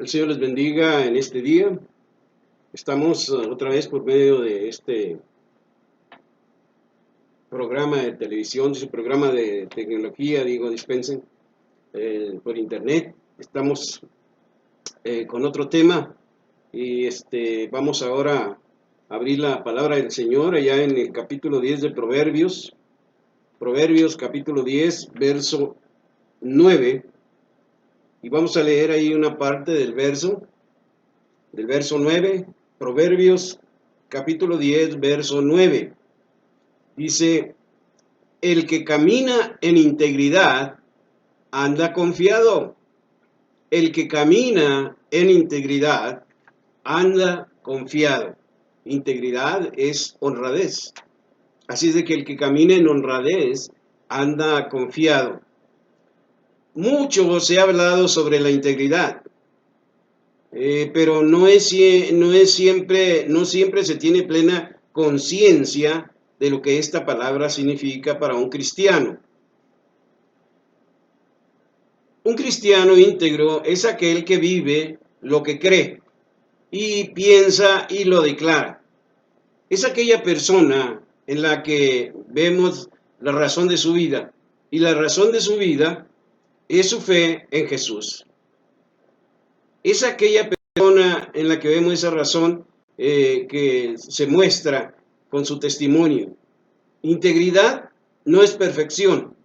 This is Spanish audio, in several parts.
El Señor les bendiga en este día. Estamos otra vez por medio de este programa de televisión, de su programa de tecnología, dispensen, por internet. Estamos con otro tema y vamos ahora a abrir la palabra del Señor allá en el capítulo 10 de Proverbios. Proverbios capítulo 10, verso 9. Y vamos a leer ahí una parte del verso 9, Proverbios capítulo 10, verso 9. Dice, el que camina en integridad anda confiado. El que camina en integridad anda confiado. Integridad es honradez. Así es de que el que camina en honradez anda confiado. Mucho se ha hablado sobre la integridad. Pero no siempre se tiene plena conciencia de lo que esta palabra significa para un cristiano. Un cristiano íntegro es aquel que vive lo que cree y piensa y lo declara. Es aquella persona en la que vemos la razón de su vida, y la razón de su vida es su fe en Jesús. Es aquella persona en la que vemos esa razón que se muestra con su testimonio. Integridad no es perfección.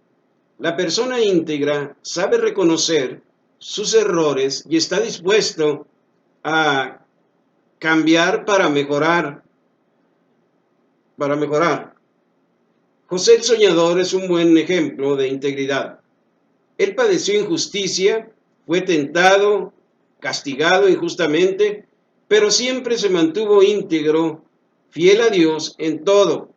La persona íntegra sabe reconocer sus errores y está dispuesto a cambiar para mejorar. José el Soñador es un buen ejemplo de integridad. Él padeció injusticia, fue tentado, castigado injustamente, pero siempre se mantuvo íntegro, fiel a Dios en todo,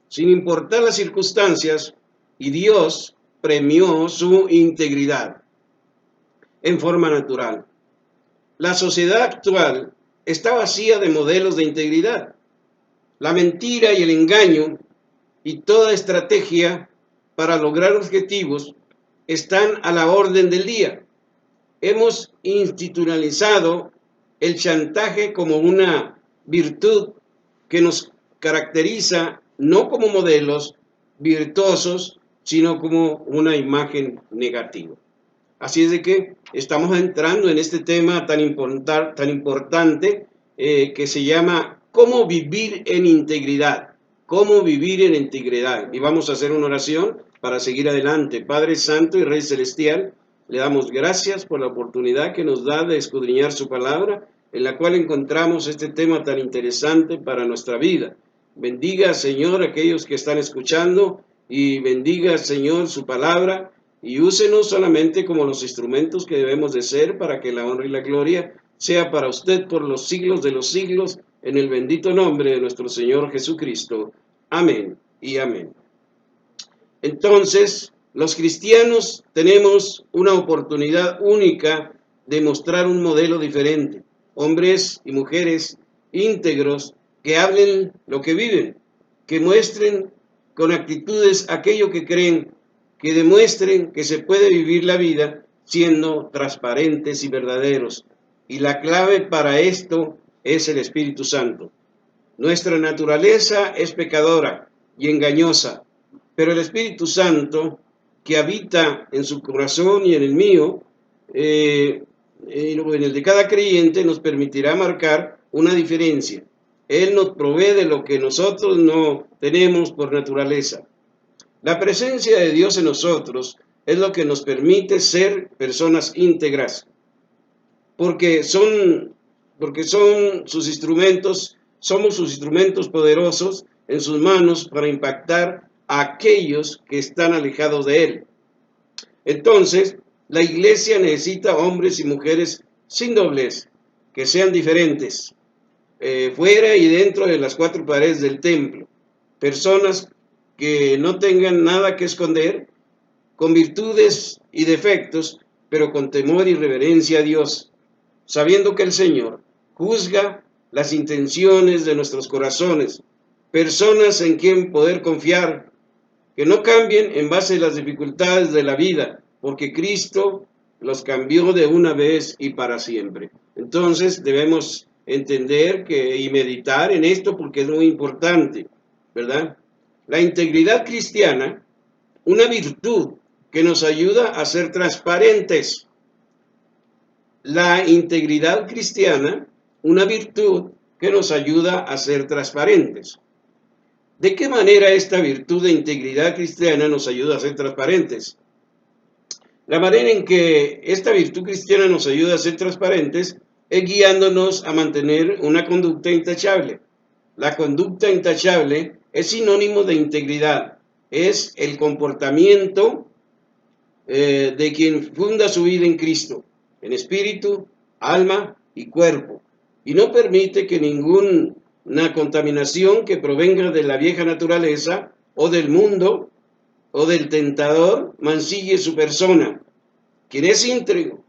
sin importar las circunstancias, y Dios premió su integridad en forma natural. La sociedad actual está vacía de modelos de integridad. La mentira y el engaño y toda estrategia para lograr objetivos están a la orden del día. Hemos institucionalizado el chantaje como una virtud que nos caracteriza no como modelos virtuosos, sino como una imagen negativa. Así es de que estamos entrando en este tema tan importante que se llama ¿cómo vivir en integridad? ¿Cómo vivir en integridad? Y vamos a hacer una oración para seguir adelante. Padre Santo y Rey Celestial, le damos gracias por la oportunidad que nos da de escudriñar su palabra, en la cual encontramos este tema tan interesante para nuestra vida. Bendiga, Señor, a aquellos que están escuchando, y bendiga, Señor, su palabra, y úsenos solamente como los instrumentos que debemos de ser para que la honra y la gloria sea para usted por los siglos de los siglos, en el bendito nombre de nuestro Señor Jesucristo. Amén y amén. Entonces, los cristianos tenemos una oportunidad única de mostrar un modelo diferente. Hombres y mujeres íntegros que hablen lo que viven, que muestren con actitudes aquello que creen, que demuestren que se puede vivir la vida siendo transparentes y verdaderos. Y la clave para esto es el Espíritu Santo. Nuestra naturaleza es pecadora y engañosa, pero el Espíritu Santo, que habita en su corazón y en el mío, en el de cada creyente, nos permitirá marcar una diferencia. Él nos provee de lo que nosotros no tenemos por naturaleza. La presencia de Dios en nosotros es lo que nos permite ser personas íntegras, porque son sus instrumentos, somos sus instrumentos poderosos en sus manos para impactar a aquellos que están alejados de Él. Entonces, la iglesia necesita hombres y mujeres sin doblez, que sean diferentes, fuera y dentro de las cuatro paredes del templo. Personas que no tengan nada que esconder, con virtudes y defectos, pero con temor y reverencia a Dios, sabiendo que el Señor juzga las intenciones de nuestros corazones, personas en quien poder confiar, que no cambien en base a las dificultades de la vida, porque Cristo los cambió de una vez y para siempre. Entonces debemos entender y meditar en esto porque es muy importante, ¿verdad? La integridad cristiana, una virtud que nos ayuda a ser transparentes. La integridad cristiana, una virtud que nos ayuda a ser transparentes. ¿De qué manera esta virtud de integridad cristiana nos ayuda a ser transparentes? La manera en que esta virtud cristiana nos ayuda a ser transparentes es guiándonos a mantener una conducta intachable. La conducta intachable es sinónimo de integridad, es el comportamiento de quien funda su vida en Cristo, en espíritu, alma y cuerpo, y no permite que ninguna contaminación que provenga de la vieja naturaleza o del mundo o del tentador mancille su persona. Quien es íntegro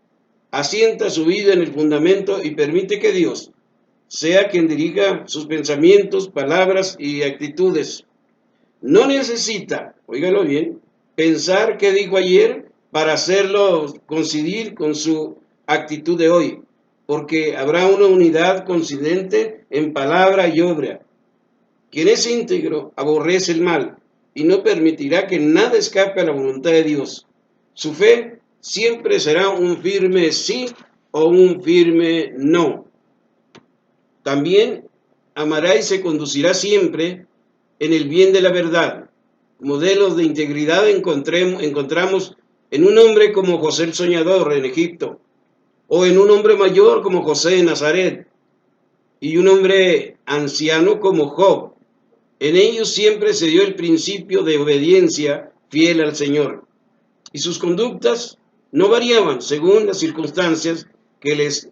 asienta su vida en el fundamento y permite que Dios sea quien dirija sus pensamientos, palabras y actitudes. No necesita, óigalo bien, pensar qué dijo ayer para hacerlo coincidir con su actitud de hoy, porque habrá una unidad coincidente en palabra y obra. Quien es íntegro aborrece el mal y no permitirá que nada escape a la voluntad de Dios. Su fe siempre será un firme sí o un firme no. También amará y se conducirá siempre en el bien de la verdad. Modelos de integridad encontramos en un hombre como José el Soñador en Egipto, o en un hombre mayor como José de Nazaret, y un hombre anciano como Job. En ellos siempre se dio el principio de obediencia fiel al Señor, y sus conductas no variaban según las circunstancias que les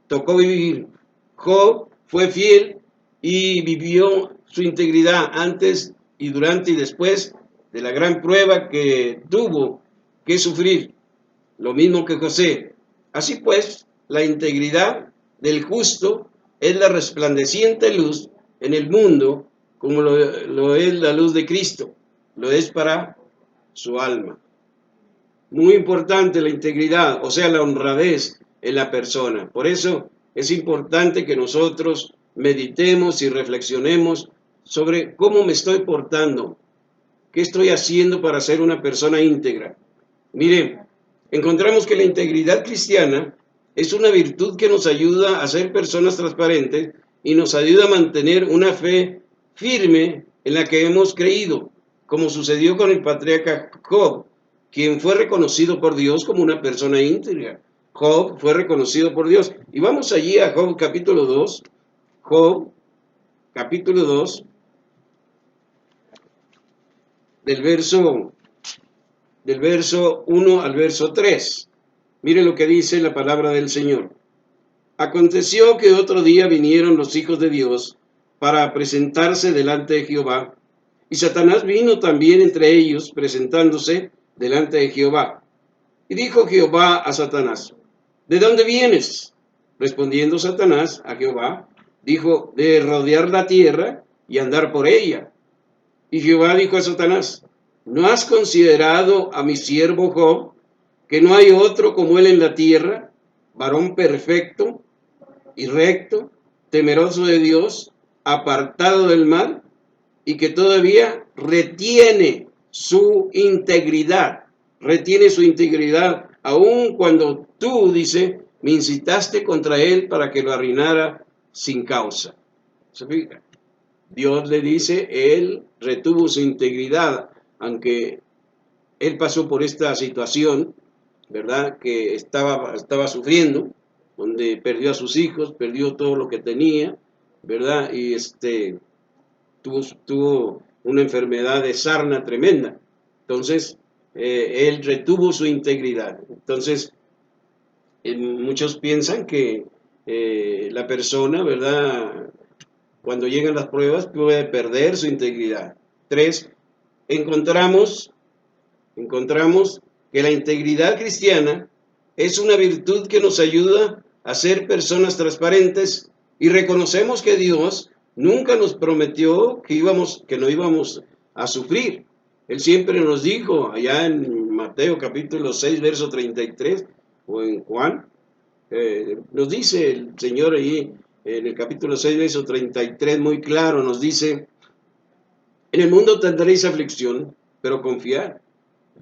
tocó vivir. Job fue fiel y vivió su integridad antes y durante y después de la gran prueba que tuvo que sufrir, lo mismo que José. Así pues, la integridad del justo es la resplandeciente luz en el mundo, como lo es la luz de Cristo, lo es para su alma. Muy importante la integridad, o sea, la honradez en la persona. Por eso es importante que nosotros meditemos y reflexionemos sobre cómo me estoy portando, qué estoy haciendo para ser una persona íntegra. Mire, encontramos que la integridad cristiana es una virtud que nos ayuda a ser personas transparentes y nos ayuda a mantener una fe firme en la que hemos creído, como sucedió con el patriarca Job, quien fue reconocido por Dios como una persona íntegra. Job fue reconocido por Dios. Y vamos allí a Job capítulo 2. Job capítulo 2, del verso 1 al verso 3. Mire lo que dice la palabra del Señor. Aconteció que otro día vinieron los hijos de Dios para presentarse delante de Jehová, y Satanás vino también entre ellos presentándose delante de Jehová. Y dijo Jehová a Satanás, ¿de dónde vienes? Respondiendo Satanás a Jehová, dijo, de rodear la tierra y andar por ella. Y Jehová dijo a Satanás, ¿no has considerado a mi siervo Job, que no hay otro como él en la tierra, varón perfecto y recto, temeroso de Dios, apartado del mal, y que todavía retiene su integridad, aun cuando tú, dice, me incitaste contra él para que lo arruinara sin causa? ¿Se fija? Dios le dice, él retuvo su integridad, aunque él pasó por esta situación, ¿verdad? Que estaba sufriendo, donde perdió a sus hijos, perdió todo lo que tenía, ¿verdad? Y tuvo una enfermedad de sarna tremenda. Entonces, él retuvo su integridad. Entonces, muchos piensan que la persona, ¿verdad?, cuando llegan las pruebas puede perder su integridad. 3, encontramos que la integridad cristiana es una virtud que nos ayuda a ser personas transparentes, y reconocemos que Dios nunca nos prometió que no íbamos a sufrir. Él siempre nos dijo, allá en Mateo capítulo 6, verso 33, o en Juan, nos dice el Señor ahí en el capítulo 6, verso 33, muy claro, nos dice, en el mundo tendréis aflicción, pero confiad,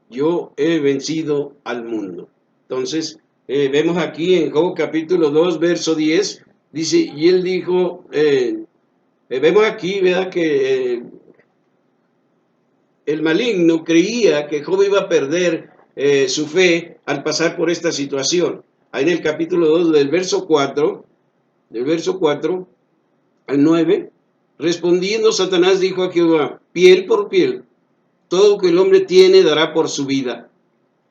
yo he vencido al mundo. Entonces, vemos aquí en Job capítulo 2, verso 10, dice, y él dijo, vemos aquí, ¿verdad? Que el maligno creía que Job iba a perder su fe al pasar por esta situación. Ahí en el capítulo 2, del verso 4 al 9, respondiendo Satanás dijo a Jehová, piel por piel, todo lo que el hombre tiene dará por su vida.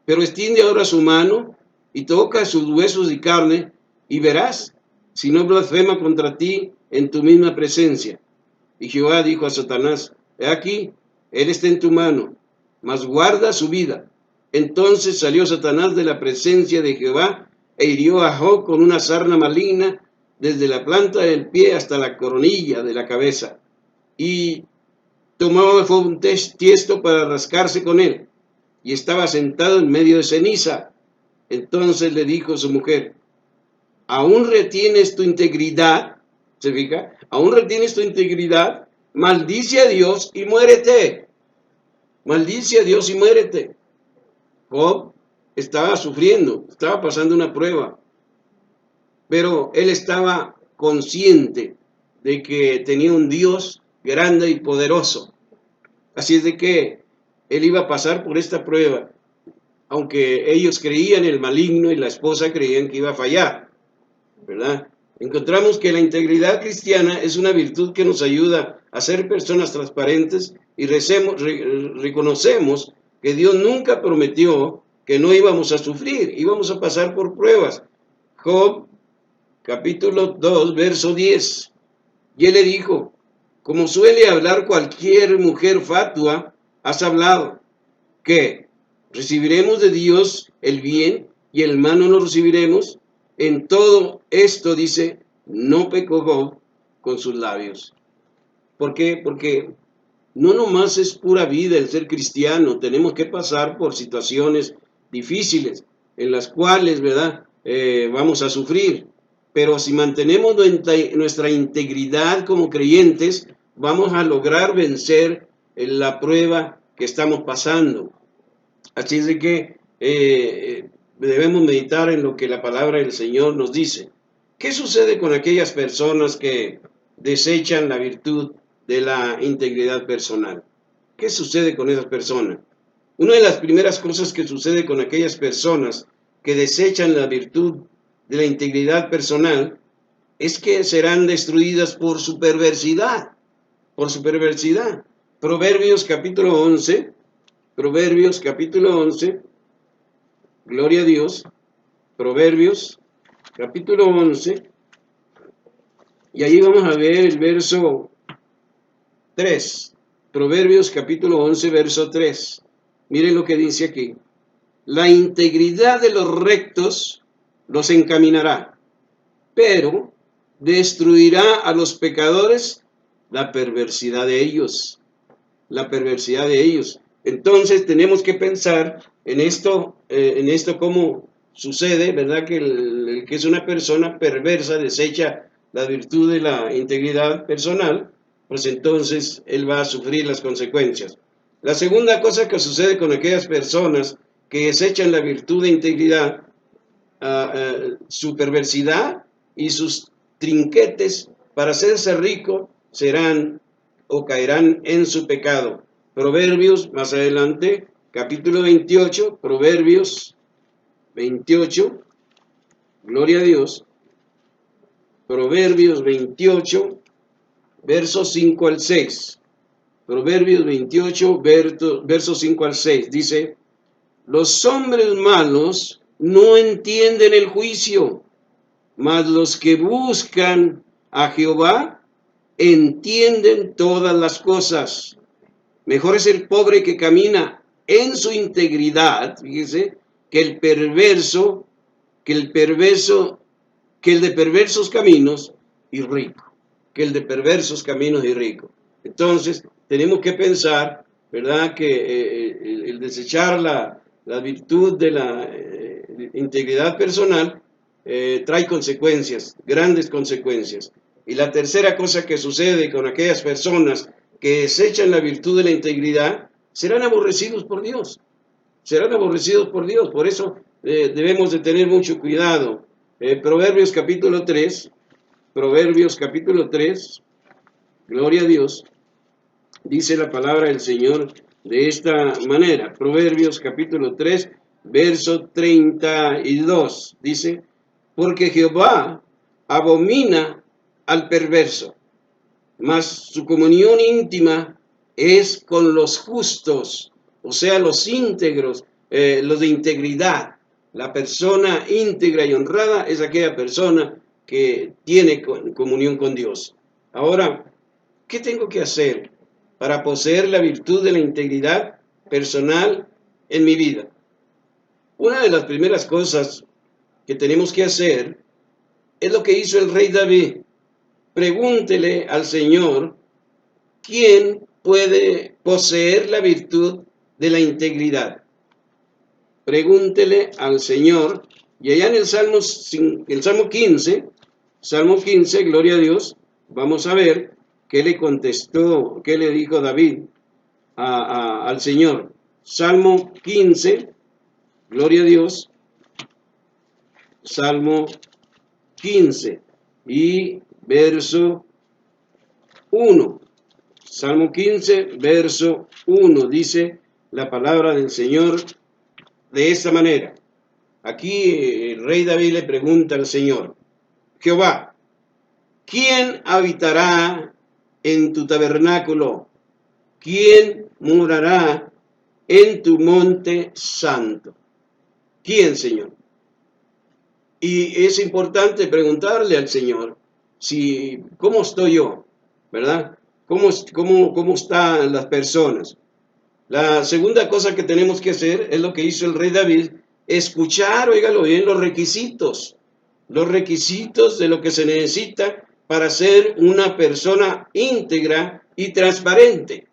Pero extiende ahora su mano y toca sus huesos y carne, y verás si no blasfema contra ti en tu misma presencia. Y Jehová dijo a Satanás, he aquí, él está en tu mano, mas guarda su vida. Entonces salió Satanás de la presencia de Jehová e hirió a Job con una sarna maligna desde la planta del pie hasta la coronilla de la cabeza. Y tomaba Job un tiesto para rascarse con él, y estaba sentado en medio de ceniza. Entonces le dijo su mujer, ¿aún retienes tu integridad? ¿Se fija? ¿Aún retienes tu integridad? Maldice a Dios y muérete. Maldice a Dios y muérete. Job estaba sufriendo, estaba pasando una prueba, pero él estaba consciente de que tenía un Dios grande y poderoso. Así es de que él iba a pasar por esta prueba, aunque ellos creían en el maligno y la esposa creían que iba a fallar, ¿verdad? Encontramos que la integridad cristiana es una virtud que nos ayuda a ser personas transparentes y reconocemos que Dios nunca prometió que no íbamos a sufrir, íbamos a pasar por pruebas. Job, capítulo 2, verso 10. Y él le dijo, como suele hablar cualquier mujer fatua, has hablado, que recibiremos de Dios el bien y el mal no lo recibiremos. En todo esto, dice, no pecó Job con sus labios. ¿Por qué? Porque no nomás es pura vida el ser cristiano, tenemos que pasar por situaciones difíciles en las cuales, ¿verdad? Vamos a sufrir. Pero si mantenemos nuestra integridad como creyentes, vamos a lograr vencer la prueba que estamos pasando. Así es de que debemos meditar en lo que la palabra del Señor nos dice. ¿Qué sucede con aquellas personas que desechan la virtud de la integridad personal? ¿Qué sucede con esas personas? Una de las primeras cosas que sucede con aquellas personas que desechan la virtud de la integridad personal es que serán destruidas por su perversidad, por su perversidad. Proverbios capítulo 11, gloria a Dios, Proverbios capítulo 11, y ahí vamos a ver el verso 3, Proverbios capítulo 11, verso 3. Miren lo que dice aquí. La integridad de los rectos los encaminará, pero destruirá a los pecadores la perversidad de ellos. La perversidad de ellos. Entonces tenemos que pensar en esto cómo sucede, ¿verdad? Que el que es una persona perversa desecha la virtud de la integridad personal, pues entonces él va a sufrir las consecuencias. La segunda cosa que sucede con aquellas personas que desechan la virtud de integridad, su perversidad y sus trinquetes para hacerse rico serán o caerán en su pecado. Proverbios, más adelante, capítulo 28, Proverbios 28, gloria a Dios, Proverbios 28, versos 5 al 6. Proverbios 28, versos 5 al 6, dice, los hombres malos no entienden el juicio, mas los que buscan a Jehová entienden todas las cosas. Mejor es el pobre que camina en su integridad, fíjese, que el perverso, que el de perversos caminos y rico, que el de perversos caminos y rico. Entonces, tenemos que pensar, ¿verdad?, que el desechar la virtud de la integridad personal trae consecuencias, grandes consecuencias. Y la tercera cosa que sucede con aquellas personas que desechan la virtud de la integridad, serán aborrecidos por Dios. Serán aborrecidos por Dios. Por eso debemos de tener mucho cuidado. Proverbios capítulo 3, Proverbios capítulo 3, gloria a Dios, dice la palabra del Señor de esta manera. Proverbios capítulo 3, verso 32, dice, porque Jehová abomina al perverso, mas su comunión íntima es con los justos, o sea, los íntegros, los de integridad. La persona íntegra y honrada es aquella persona que tiene comunión con Dios. Ahora, ¿qué tengo que hacer para poseer la virtud de la integridad personal en mi vida? Una de las primeras cosas que tenemos que hacer es lo que hizo el rey David. Pregúntele al Señor quién puede poseer la virtud de la integridad. Pregúntele al Señor. Y allá en el Salmo 15, gloria a Dios, vamos a ver qué le contestó, qué le dijo David al Señor. Salmo 15, gloria a Dios, Salmo 15 y verso 1. Salmo 15, verso 1, dice la palabra del Señor de esta manera. Aquí el rey David le pregunta al Señor, Jehová, ¿quién habitará en tu tabernáculo? ¿Quién morará en tu monte santo? ¿Quién, Señor? Y es importante preguntarle al Señor, ¿cómo estoy yo? ¿Verdad? ¿Cómo están las personas? La segunda cosa que tenemos que hacer es lo que hizo el rey David, escuchar, óigalo bien, los requisitos de lo que se necesita para ser una persona íntegra y transparente.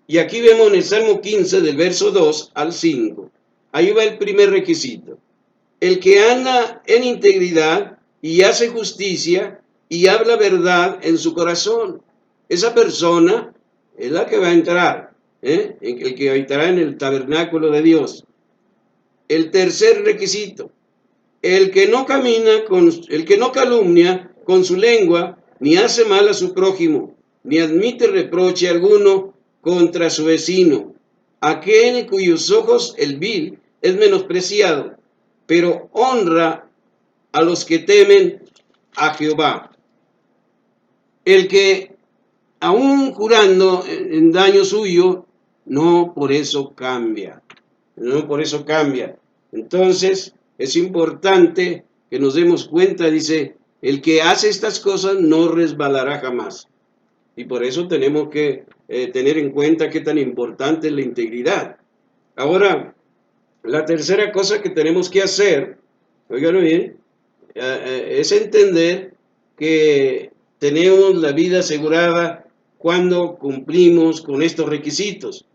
Y aquí vemos en el Salmo 15, del verso 2 al 5. Ahí va el primer requisito. El que anda en integridad y hace justicia y habla verdad en su corazón. Esa persona es la que va a entrar, el que habitará en el tabernáculo de Dios. El tercer requisito. El que no calumnia con su lengua, ni hace mal a su prójimo, ni admite reproche alguno contra su vecino. Aquel en cuyos ojos el vil es menospreciado, pero honra a los que temen a Jehová. El que, aún jurando en daño suyo, no por eso cambia. No por eso cambia. Entonces, es importante que nos demos cuenta, dice, el que hace estas cosas no resbalará jamás. Y por eso tenemos que tener en cuenta qué tan importante es la integridad. Ahora, la tercera cosa que tenemos que hacer, óiganlo bien, es entender que tenemos la vida asegurada cuando cumplimos con estos requisitos.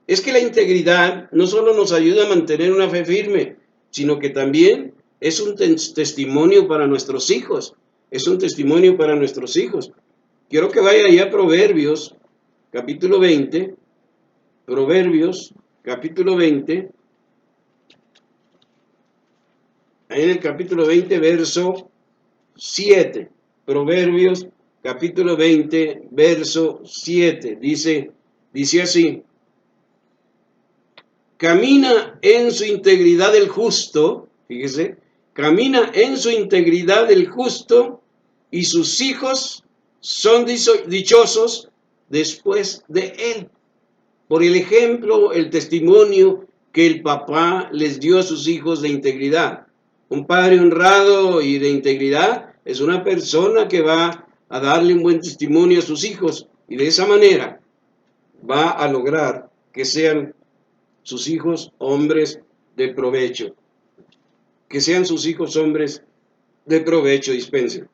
Es que la integridad no solo nos ayuda a mantener una fe firme, sino que también es un testimonio para nuestros hijos. Es un testimonio para nuestros hijos. Quiero que vaya allá a Proverbios, capítulo 20. Proverbios, capítulo 20. En el capítulo 20, verso 7. Proverbios, capítulo 20, verso 7. Dice así. Camina en su integridad el justo, fíjese, camina en su integridad el justo y sus hijos son dichosos después de él. Por el ejemplo, el testimonio que el papá les dio a sus hijos de integridad. Un padre honrado y de integridad es una persona que va a darle un buen testimonio a sus hijos y de esa manera va a lograr que sean sus hijos hombres de provecho. Que sean sus hijos hombres de provecho, dispensen.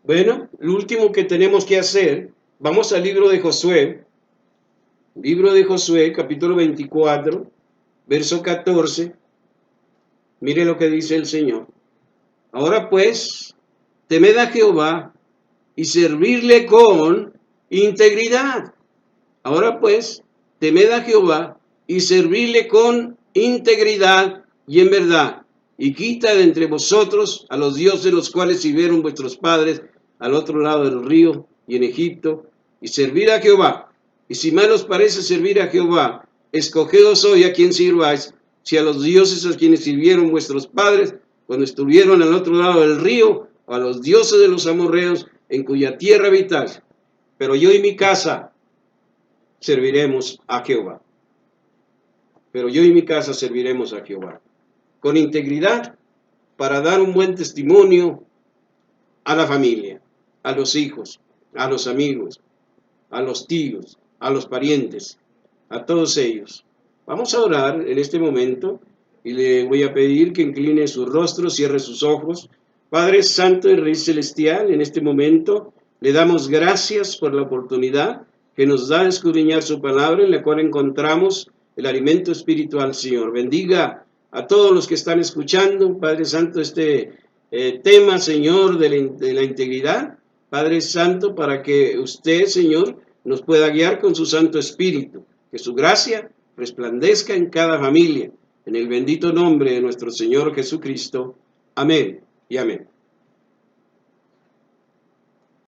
Bueno, lo último que tenemos que hacer, vamos al libro de Josué, capítulo 24, verso 14. Mire lo que dice el Señor. Ahora pues, temed a Jehová y servirle con integridad. Ahora pues, temed a Jehová y servirle con integridad y en verdad. Y quita de entre vosotros a los dioses los cuales sirvieron vuestros padres al otro lado del río y en Egipto, y servir a Jehová. Y si mal os parece servir a Jehová, escogeos hoy a quien sirváis, si a los dioses a quienes sirvieron vuestros padres cuando estuvieron al otro lado del río, o a los dioses de los amorreos en cuya tierra habitáis. Pero yo y mi casa serviremos a Jehová. Pero yo y mi casa serviremos a Jehová. Con integridad, para dar un buen testimonio a la familia, a los hijos, a los amigos, a los tíos, a los parientes, a todos ellos. Vamos a orar en este momento y le voy a pedir que incline su rostro, cierre sus ojos. Padre Santo y Rey Celestial, en este momento le damos gracias por la oportunidad que nos da de escudriñar su palabra, en la cual encontramos el alimento espiritual, Señor. Bendiga a todos los que están escuchando, Padre Santo, este tema, Señor, de la integridad. Padre Santo, para que usted, Señor, nos pueda guiar con su Santo Espíritu, que su gracia resplandezca en cada familia, en el bendito nombre de nuestro Señor Jesucristo. Amén y amén.